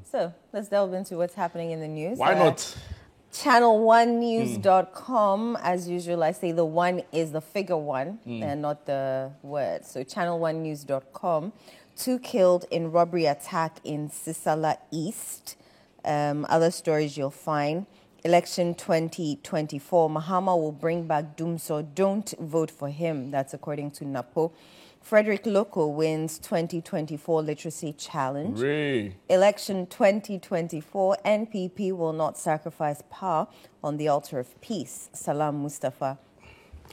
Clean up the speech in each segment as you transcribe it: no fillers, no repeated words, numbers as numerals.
So let's delve into what's happening in the news. Why not? Channel1news.com, as usual, I say the one is the figure one and not the word. So channel1news.com, 2 killed in robbery attack in Sisala East. Other stories you'll find. Election 2024, Mahama will bring back Dumso, don't vote for him. That's according to NAPO. Frederick Loko wins 2024 Literacy Challenge. Hooray. Election 2024, NPP will not sacrifice power on the altar of peace. Salam Mustafa.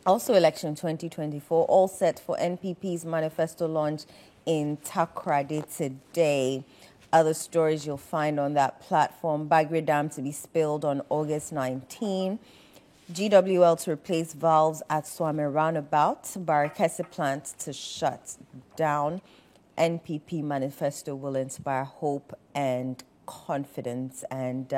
Also election 2024, all set for NPP's manifesto launch in Takoradi today. Other stories you'll find on that platform. Bagre Dam to be spilled on August 19. GWL to replace valves at Swame Roundabout. Barakese plant to shut down. NPP manifesto will inspire hope and confidence. And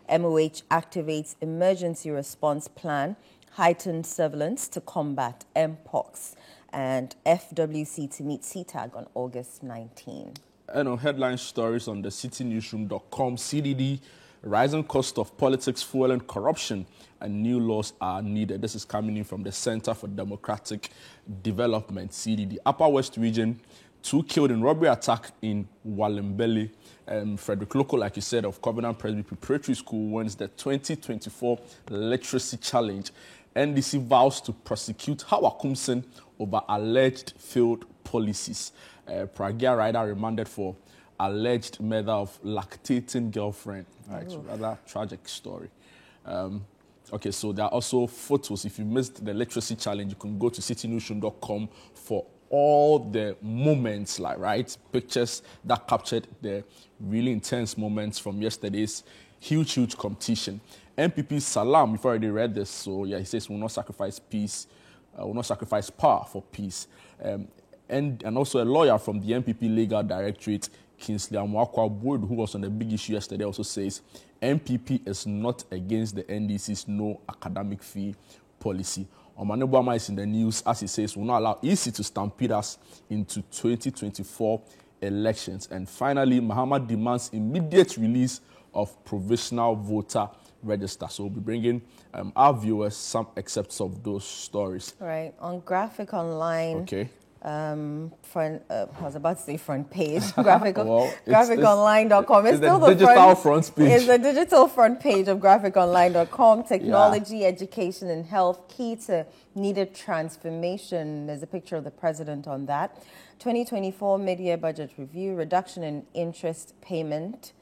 MOH activates emergency response plan, heightened surveillance to combat Mpox. And FWC to meet CTAG on August 19. And on headline stories on the citynewsroom.com, CDD, rising cost of politics, fuel and corruption, and new laws are needed. This is coming in from the Center for Democratic Development, CDD. Upper West Region, 2 killed in robbery attack in Walembele. Frederick Loko, like you said, of Covenant Presbyterian Preparatory School, wins the 2024 Literacy Challenge. NDC vows to prosecute Hawa Kumsen over alleged failed policies. Pragya rider remanded for alleged murder of lactating girlfriend. Right, rather tragic story. Okay, so there are also photos. If you missed the Literacy Challenge, you can go to citynewsroom.com for all the moments, like, right, pictures that captured the really intense moments from yesterday's huge competition. MPP Salam, you've already read this, so yeah, he says, will not sacrifice peace, will not sacrifice power for peace. And also a lawyer from the MPP Legal Directorate, Kingsley Amwakwa Boyd, who was on the big issue yesterday, also says MPP is not against the NDC's no academic fee policy. Omane Boamah is in the news as he says will not allow EC to stampede us into 2024 elections. And finally, Mahama demands immediate release of provisional voter register. So we'll be bringing our viewers some excerpts of those stories. Right. On Graphic Online. Okay. I was about to say front page. Graphiconline.com. It's still the digital front page. It's the digital front page of graphiconline.com. Technology, education, and health, key to needed transformation. There's a picture of the president on that. 2024 mid-year budget review, reduction in interest payment.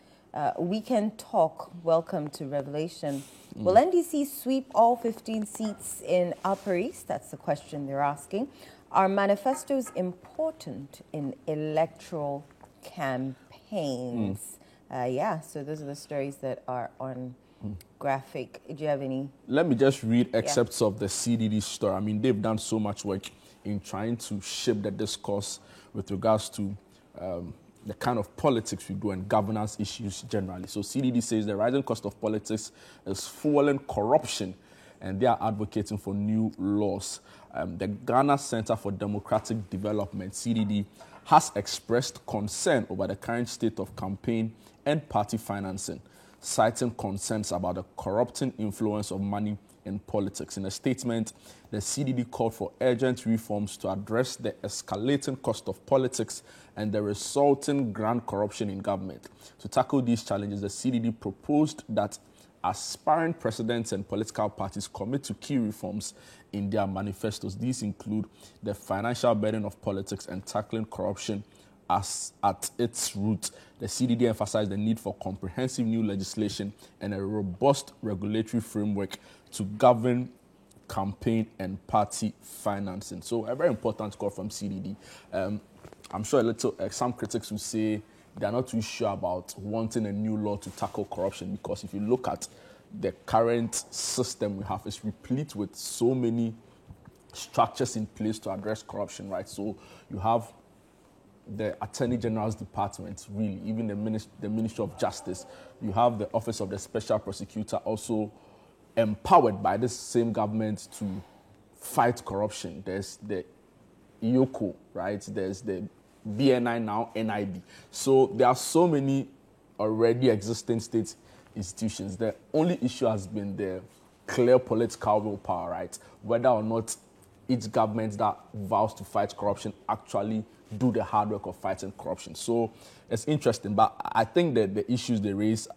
We can talk. Welcome to Revelation. Will NDC sweep all 15 seats in Upper East? That's the question they're asking. Are manifestos important in electoral campaigns? So those are the stories that are on Graphic. Do you have any? Let me just read excerpts of the CDD story. I mean, they've done so much work in trying to shape the discourse with regards to the kind of politics we do and governance issues generally. So CDD says the rising cost of politics is fueling corruption, and they are advocating for new laws. The Ghana Center for Democratic Development, CDD, has expressed concern over the current state of campaign and party financing, citing concerns about the corrupting influence of money in politics. In a statement, the CDD called for urgent reforms to address the escalating cost of politics and the resulting grand corruption in government. To tackle these challenges, the CDD proposed that aspiring presidents and political parties commit to key reforms in their manifestos. These include the financial burden of politics and tackling corruption as at its root. The CDD emphasized the need for comprehensive new legislation and a robust regulatory framework to govern campaign and party financing. So a very important call from CDD. I'm sure some critics will say they're not too sure about wanting a new law to tackle corruption, because if you look at the current system we have, it's replete with so many structures in place to address corruption, right? So you have the Attorney General's Department, really, even the Ministry of Justice. You have the Office of the Special Prosecutor, also empowered by this same government to fight corruption. There's the IOCO, right? There's the BNI now, NIB. So there are so many already existing state institutions. The only issue has been the clear political willpower, right? Whether or not each government that vows to fight corruption actually do the hard work of fighting corruption. So it's interesting, but I think that the issues they raise,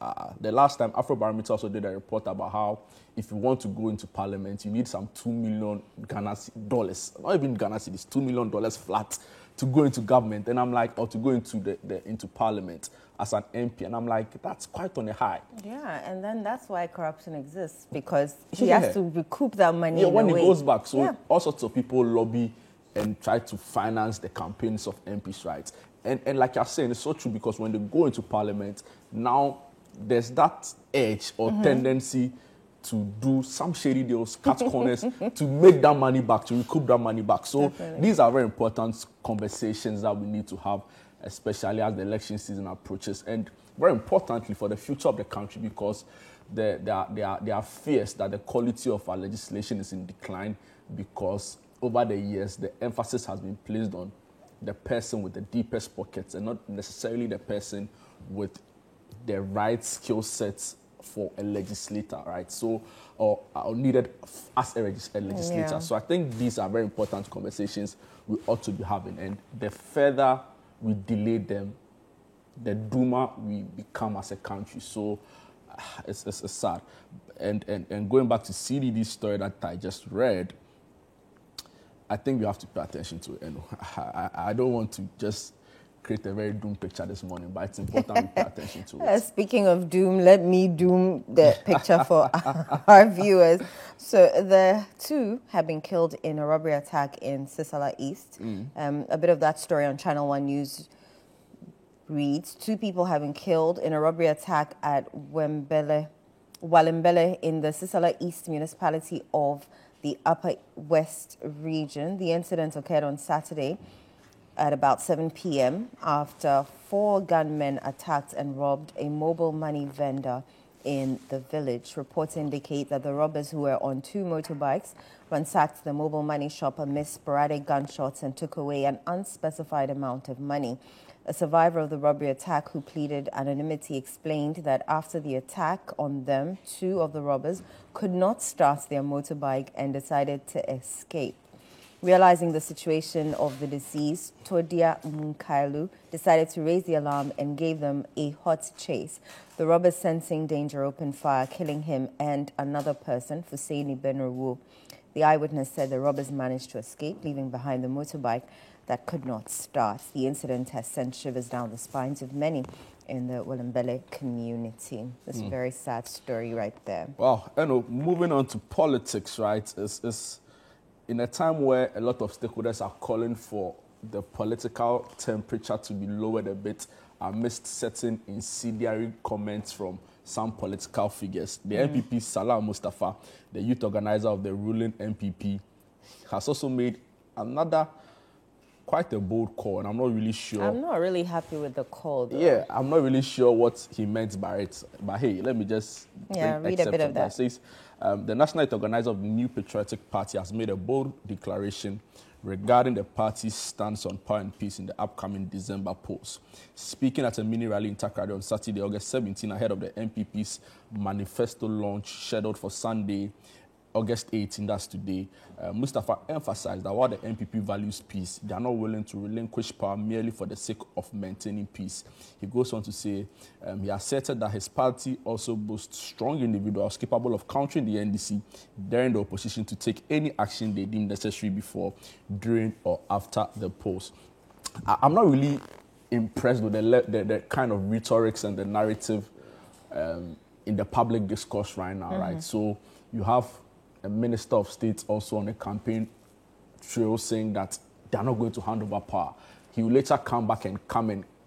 the last time Afrobarometer also did a report about how if you want to go into parliament, you need some $2 million dollars, not even Ghana cedis, $2 million flat to go into government. And I'm like, or to go into into parliament as an MP. And I'm like, that's quite on a high. Yeah, and then that's why corruption exists, because he has to recoup that money. Yeah, when it goes back. So all sorts of people lobby and try to finance the campaigns of MPs, right? And like you're saying, it's so true, because when they go into parliament, now there's that edge or tendency to do some shady deals, cut corners, to make that money back, to recoup that money back. So these are very important conversations that we need to have, especially as the election season approaches, and very importantly for the future of the country, because there are fears that the quality of our legislation is in decline, because over the years the emphasis has been placed on the person with the deepest pockets and not necessarily the person with the right skill sets for a legislator, right? So, or needed as a legislator. Yeah. So I think these are very important conversations we ought to be having. And the further we delay them, the doomer we become as a country. So it's sad. And going back to CDD's story that I just read, I think we have to pay attention to it. And I don't want to just create a very doomed picture this morning, but it's important we pay attention to it. Speaking of doom, let me doom the picture for our viewers. So the two have been killed in a robbery attack in Sisala East. A bit of that story on Channel One News reads, 2 people have been killed in a robbery attack at Walembele in the Sisala East municipality of the Upper West region. The incident occurred on Saturday at about 7 p.m. after 4 gunmen attacked and robbed a mobile money vendor in the village. Reports indicate that the robbers, who were on 2 motorbikes, ransacked the mobile money shop amidst sporadic gunshots and took away an unspecified amount of money. A survivor of the robbery attack who pleaded anonymity explained that after the attack on them, 2 of the robbers could not start their motorbike and decided to escape. Realizing the situation of the deceased, Todia Munkailu decided to raise the alarm and gave them a hot chase. The robbers, sensing danger, opened fire, killing him and another person, Fuseini Benrowu. The eyewitness said the robbers managed to escape, leaving behind the motorbike that could not start. The incident has sent shivers down the spines of many in the Walembele community. This very sad story right there. Wow, moving on to politics, right? It's in a time where a lot of stakeholders are calling for the political temperature to be lowered a bit amidst certain incendiary comments from some political figures. The MPP, Salah Mustafa, the youth organizer of the ruling MPP, has also made another quite a bold call, and I'm not really sure. I'm not really happy with the call, though. Yeah, I'm not really sure what he meant by it. But hey, let me just read a bit of that. It says, the National Youth Organizer of the New Patriotic Party has made a bold declaration regarding the party's stance on power and peace in the upcoming December polls. Speaking at a mini rally in Takoradi on Saturday, August 17, ahead of the MPP's manifesto launch scheduled for Sunday, August 18, that's today, Mustafa emphasized that while the MPP values peace, they are not willing to relinquish power merely for the sake of maintaining peace. He goes on to say he asserted that his party also boasts strong individuals capable of countering the NDC during the opposition to take any action they deem necessary before, during, or after the polls. I'm not really impressed with the kind of rhetorics and the narrative in the public discourse right now, right? So you have a Minister of State also on a campaign trail saying that they are not going to hand over power. He will later come back and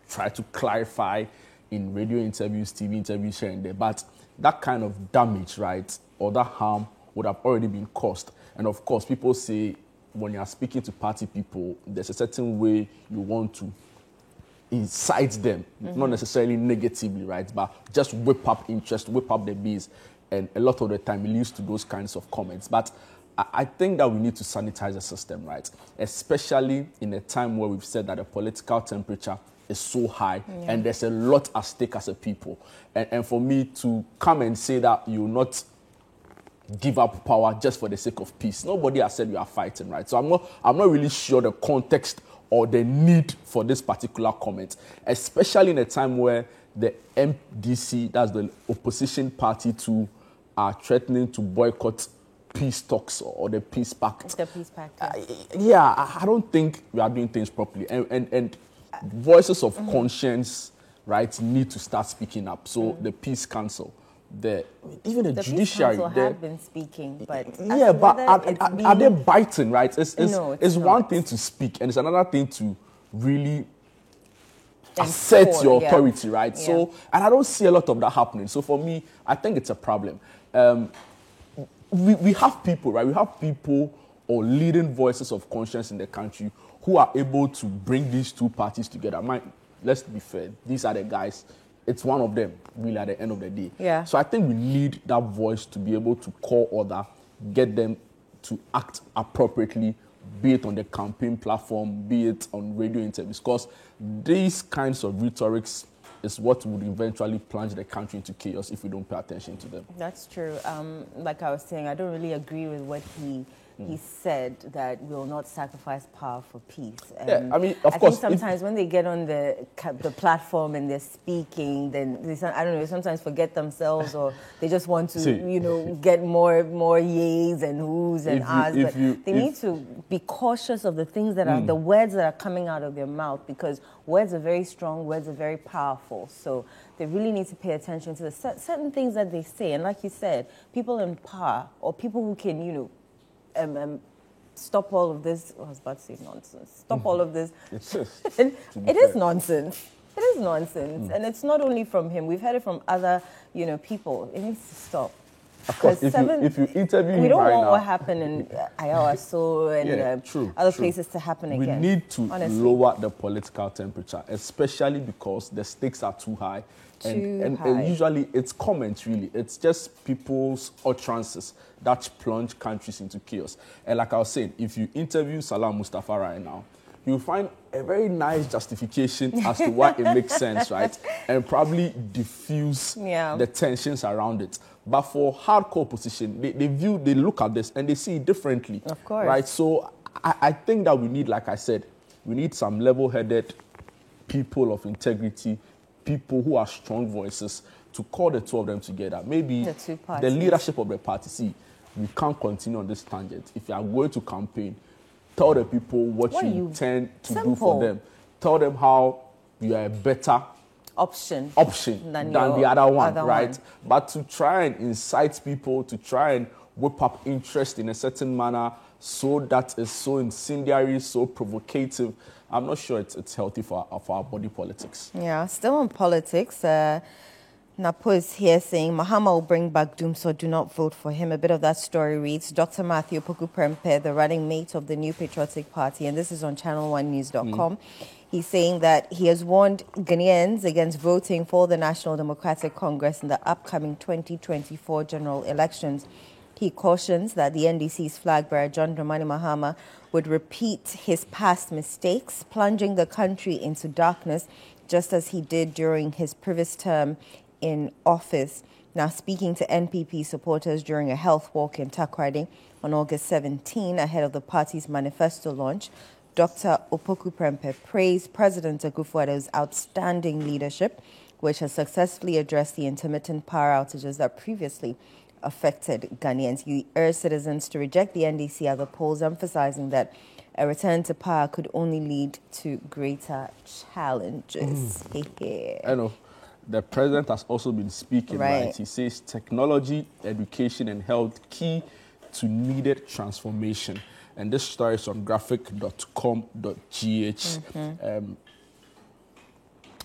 try to clarify in radio interviews, TV interviews here and there. But that kind of damage, right, or that harm would have already been caused. And of course, people say when you are speaking to party people, there's a certain way you want to incite them, not necessarily negatively, right, but just whip up interest, whip up the bees. And a lot of the time it leads to those kinds of comments. But I think that we need to sanitize the system, right? Especially in a time where we've said that the political temperature is so high, and there's a lot at stake as a people. And for me to come and say that you will not give up power just for the sake of peace, nobody has said you are fighting, right? So I'm not really sure the context or the need for this particular comment, especially in a time where the MDC, that's the opposition party, are threatening to boycott peace talks or the peace pact. The peace pact. I don't think we are doing things properly. And voices of conscience, right, need to start speaking up. So the Peace Council, even the judiciary, Peace Council have been speaking, but are they biting, right? No, it's one thing to speak, and it's another thing to really assert your authority, right? Yeah. So, and I don't see a lot of that happening. So for me, I think it's a problem. We have people, right? We have people or leading voices of conscience in the country who are able to bring these two parties together. Let's be fair, these are the guys. It's one of them, really, at the end of the day. Yeah. So I think we need that voice to be able to call order, get them to act appropriately, be it on the campaign platform, be it on radio interviews, because these kinds of rhetorics is what would eventually plunge the country into chaos if we don't pay attention to them. That's true. Like I was saying, I don't really agree with what he said, that we will not sacrifice power for peace. I mean, of course. I think sometimes when they get on the platform and they're speaking, then they, I don't know, sometimes forget themselves, or they just want to, get more yays and who's and ahs. But they need to be cautious of the things that are, the words that are coming out of their mouth, because words are very strong, words are very powerful. So they really need to pay attention to the certain things that they say. And like you said, people in power, or people who can, stop all of this. I was about to say nonsense. Stop all of this. It is nonsense. It is nonsense. And it's not only from him. We've heard it from other, people. It needs to stop. Of course, if you interview him, we don't right want now, what happened in Ayawaso and other places to happen again. We need to lower the political temperature, especially because the stakes are too high. And usually it's comments, really. It's just people's utterances that plunge countries into chaos. And like I was saying, if you interview Salam Mustafa right now, you'll find a very nice justification as to why it makes sense, right? And probably diffuse the tensions around it. But for hardcore opposition, they look at this and they see it differently. Of course. Right? So I think that we need, like I said, we need some level-headed people of integrity, people who are strong voices, to call the two of them together. Maybe the leadership of the party, see, we can't continue on this tangent. If you are going to campaign, tell the people what you intend to do for them. Tell them how you are a better option than the other one, right? But to try and incite people, to try and whip up interest in a certain manner, so that is so incendiary, so provocative, I'm not sure it's healthy for our body politics. Yeah, still on politics. Napo is here saying Mahama will bring back doom, so do not vote for him. A bit of that story reads, Dr. Matthew Opoku-Prempeh, the running mate of the New Patriotic Party, and this is on channel1news.com. He's saying that he has warned Ghanaians against voting for the National Democratic Congress in the upcoming 2024 general elections. He cautions that the NDC's flag bearer, John Dramani Mahama, would repeat his past mistakes, plunging the country into darkness, just as he did during his previous term in office. Now, speaking to NPP supporters during a health walk in Takoradi on August 17, ahead of the party's manifesto launch, Dr. Opoku-Prempeh praised President Akufo-Addo's outstanding leadership, which has successfully addressed the intermittent power outages that previously affected Ghanaians. He urged citizens to reject the NDC at the polls, emphasizing that a return to power could only lead to greater challenges. I know. The president has also been speaking, right? He says technology, education, and health key to needed transformation. And this story is on graphic.com.gh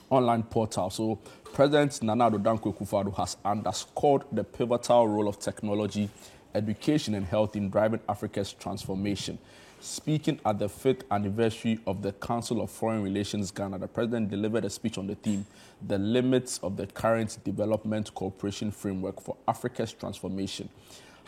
online portal. So President Nana Addo Dankwa Akufo-Addo has underscored the pivotal role of technology, education, and health in driving Africa's transformation. Speaking at the 5th anniversary of the Council of Foreign Relations Ghana, the president delivered a speech on the theme, The Limits of the Current Development Cooperation Framework for Africa's Transformation.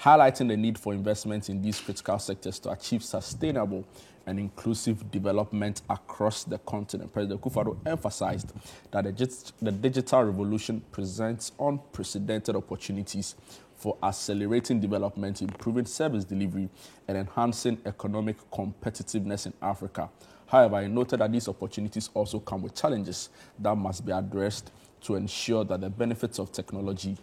highlighting the need for investment in these critical sectors to achieve sustainable and inclusive development across the continent. President Akufo-Addo emphasized that the digital revolution presents unprecedented opportunities for accelerating development, improving service delivery, and enhancing economic competitiveness in Africa. However, he noted that these opportunities also come with challenges that must be addressed to ensure that the benefits of technology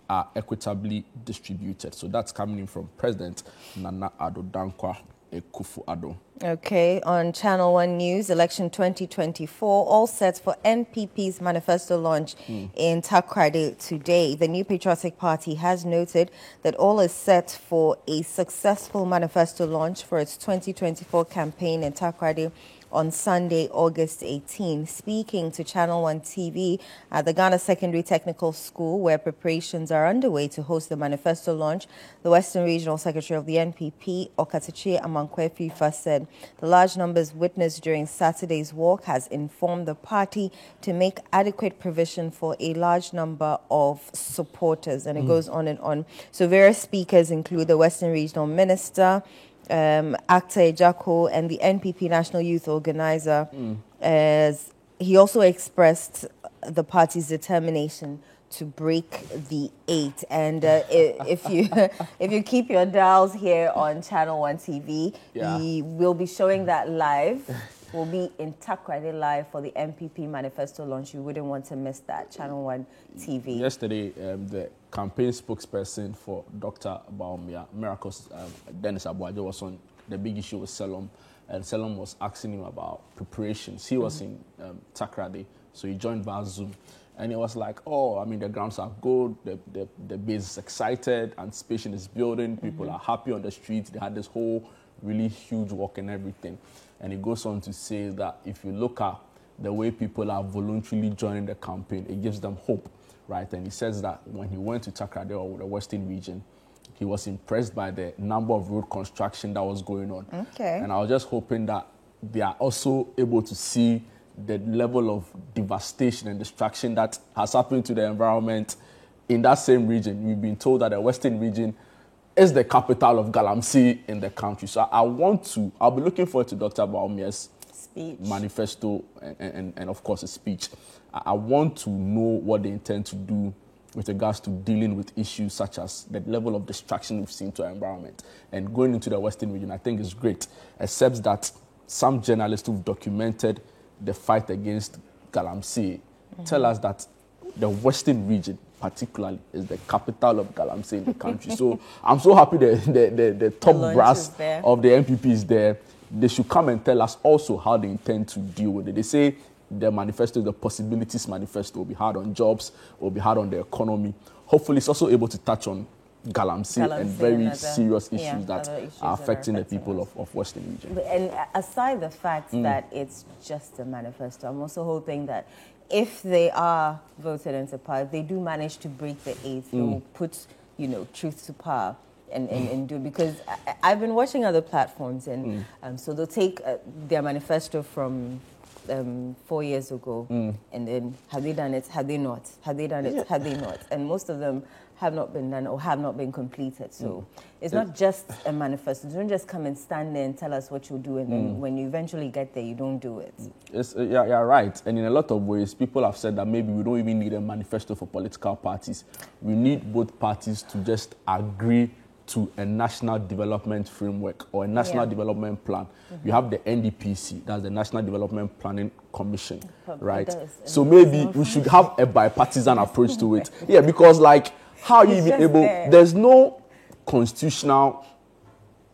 are equitably distributed. So that's coming in from President Nana Addo Dankwa Akufo-Addo. Okay, on Channel 1 News, election 2024, all set for NPP's manifesto launch in Takoradi today. The New Patriotic Party has noted that all is set for a successful manifesto launch for its 2024 campaign in Takoradi on Sunday, August 18. Speaking to Channel 1 TV at the Ghana Secondary Technical School, where preparations are underway to host the manifesto launch, the Western Regional Secretary of the NPP, Okatachi Amankwe-Fifa, said the large numbers witnessed during Saturday's walk has informed the party to make adequate provision for a large number of supporters. And it goes on and on. So various speakers include the Western Regional Minister, Actor Ejako, and the NPP National Youth Organizer. As he also expressed the party's determination to break the 8. And if you keep your dials here on Channel 1 TV, we will be showing that live. We'll be in Takoradi live for the NPP manifesto launch. You wouldn't want to miss that. Channel 1 TV. Yesterday, the campaign spokesperson for Dr. Bawumia Miracles, Dennis Abuajo, was on the big issue with Selom, and Selom was asking him about preparations. He was in Takoradi, so he joined via Zoom. And it was like, oh, I mean, the grounds are good, the base is excited, anticipation is building, people are happy on the streets. They had this whole really huge walk and everything. And he goes on to say that if you look at the way people are voluntarily joining the campaign, it gives them hope, right? And he says that when he went to Takoradi or the Western region, he was impressed by the number of road construction that was going on. Okay. And I was just hoping that they are also able to see the level of devastation and destruction that has happened to the environment in that same region. We've been told that the Western region is the capital of Galamsey in the country. So I'll be looking forward to Dr. Bawumia's speech, manifesto, and of course a speech. I want to know what they intend to do with regards to dealing with issues such as the level of destruction we've seen to our environment. And going into the Western region, I think is great, except that some journalists who've documented the fight against Galamsey tell us that the Western region particularly is the capital of Galamsey in the country. So I'm so happy the top brass of the NPP is there. They should come and tell us also how they intend to deal with it. They say the manifesto, the possibilities manifesto, will be hard on jobs, will be hard on the economy. Hopefully it's also able to touch on Galamsey and very serious issues that are affecting the people of Western region. And aside the fact that it's just a manifesto, I'm also hoping that if they are voted into power, if they do manage to break the 8th, they will put, truth to power and do, because I've been watching other platforms, and so they'll take their manifesto from 4 years ago, and then have they done it? Have they not? Have they done it? Have they not? And most of them have not been done or have not been completed. So it's not just a manifesto. Don't just come and stand there and tell us what you'll do, and then when you eventually get there, you don't do it. Yeah, right. And in a lot of ways, people have said that maybe we don't even need a manifesto for political parties. We need both parties to just agree to a national development framework or a national development plan. You have the NDPC, that's the National Development Planning Commission, right? So maybe we should have a bipartisan approach to it. Yeah, because how are you even able? There's no constitutional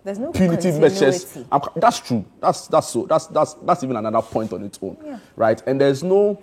punitive measures. That's true. That's even another point on its own, right? And there's no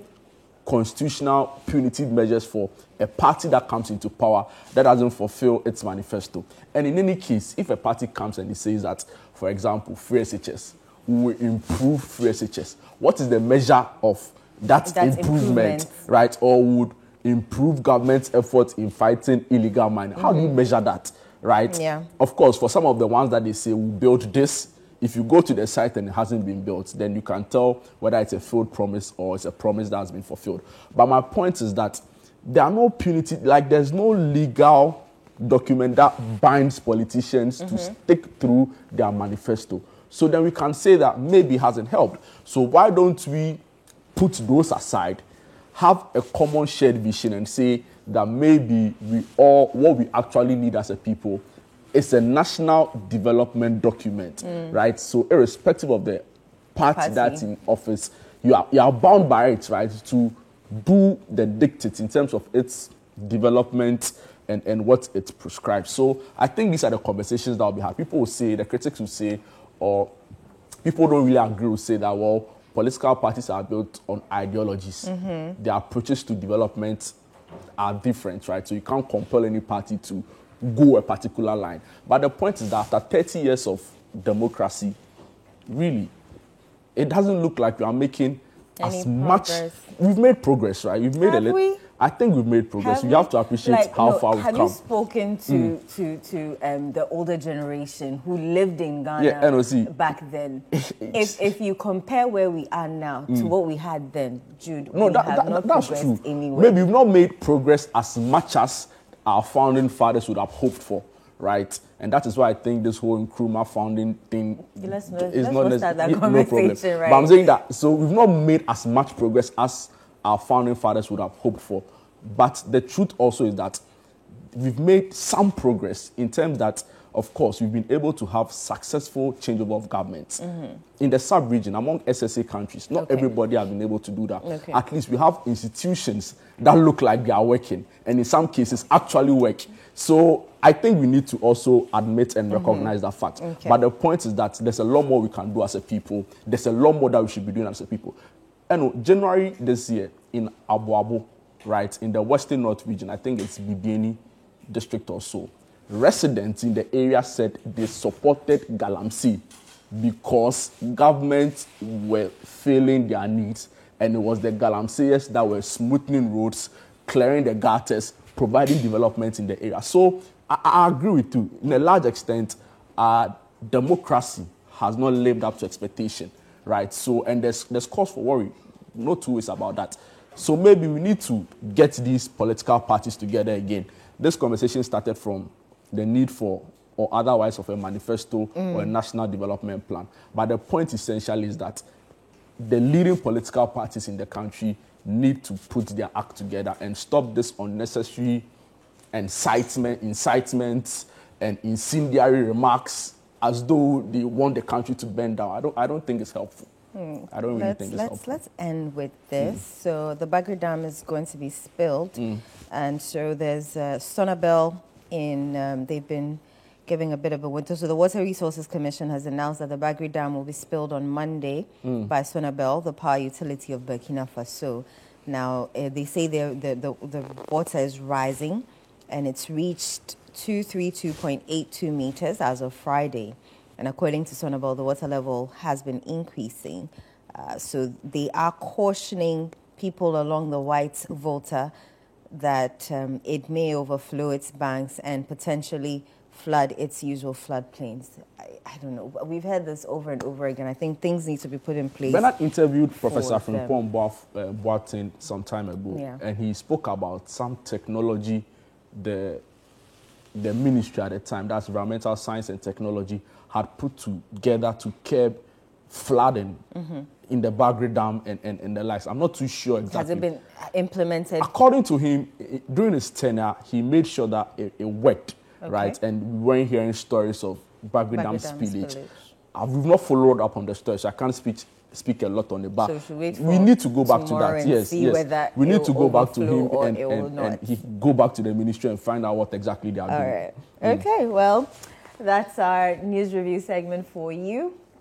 constitutional punitive measures for a party that comes into power that doesn't fulfill its manifesto. And in any case, if a party comes and it says that, for example, free SHS, we will improve free SHS, what is the measure of that improvement, right? Or would improve government's efforts in fighting illegal mining? How do you measure that, right? Yeah. Of course, for some of the ones that they say will build this, if you go to the site and it hasn't been built, then you can tell whether it's a failed promise or it's a promise that has been fulfilled. But my point is that there are no punitive, there's no legal document that binds politicians to stick through their manifesto. So then we can say that maybe it hasn't helped. So why don't we put those aside, have a common shared vision, and say that maybe what we actually need as a people is a national development document, right? So irrespective of the party that's in office, you are bound by it, right, to do the dictates in terms of its development and what it prescribes. So I think these are the conversations that will be had. People will say, the critics will say, or people don't really agree, will say that, well, political parties are built on ideologies. Their approaches to development are different, right? So you can't compel any party to go a particular line. But the point is that after 30 years of democracy, really, it doesn't look like we are making as much. We've made progress, right? We've made I think we've made progress. You have to appreciate how far we've come. Have you spoken to the older generation who lived in Ghana back then? if you compare where we are now to what we had then, Jude, we have not progressed true. Anywhere. Maybe we've not made progress as much as our founding fathers would have hoped for, right? And that is why I think this whole Nkrumah founding thing is not start that conversation, no problem. right? But I'm saying that, so we've not made as much progress as our founding fathers would have hoped for. But the truth also is that we've made some progress in terms that, of course, we've been able to have successful changeover of governments. In the sub-region, among SSA countries, not everybody has been able to do that. At least we have institutions that look like they are working, and in some cases actually work. So I think we need to also admit and recognize that fact. But the point is that there's a lot more we can do as a people. There's a lot more that we should be doing as a people. And January this year in Abu Abu, right, in the Western North region, I think it's Bibiani district or so, residents in the area said they supported Galamsey because governments were failing their needs, and it was the Galamseyers that were smoothing roads, clearing the gutters, providing development in the area. So I agree with you. In a large extent, democracy has not lived up to expectation, right? So, and there's cause for worry. No two ways about that. So maybe we need to get these political parties together again. This conversation started from the need for, or otherwise, of a manifesto or a national development plan. But the point essentially is that the leading political parties in the country need to put their act together and stop this unnecessary incitement and incendiary remarks as though they want the country to bend down. I don't think it's helpful. I don't really think it's helpful. Let's end with this. So the Bagri Dam is going to be spilled, and so there's Sonabel they've been giving a bit of a winter. So the Water Resources Commission has announced that the Bagri Dam will be spilled on Monday by Sonabel, the power utility of Burkina Faso. Now, they say the water is rising, and it's reached 232.82 meters as of Friday. And according to Sonabel, the water level has been increasing. So they are cautioning people along the White Volta that it may overflow its banks and potentially flood its usual floodplains. I don't know. We've heard this over and over again. I think things need to be put in place. Bernard interviewed Professor Frimpong Boateng some time ago, and he spoke about some technology the ministry at the time, that's Environmental Science and Technology, had put together to curb flooding in the Bagri Dam and the likes. I'm not too sure exactly. Has it been implemented? According to him, during his tenure, he made sure that it worked, right? And we weren't hearing stories of Bagri Dam spillage. We've not followed up on the story, so I can't speak a lot on it. But so we need to go back to that. Yes. We need to go back to him and he go back to the ministry and find out what exactly they are doing. All right. Okay, well, that's our news review segment for you.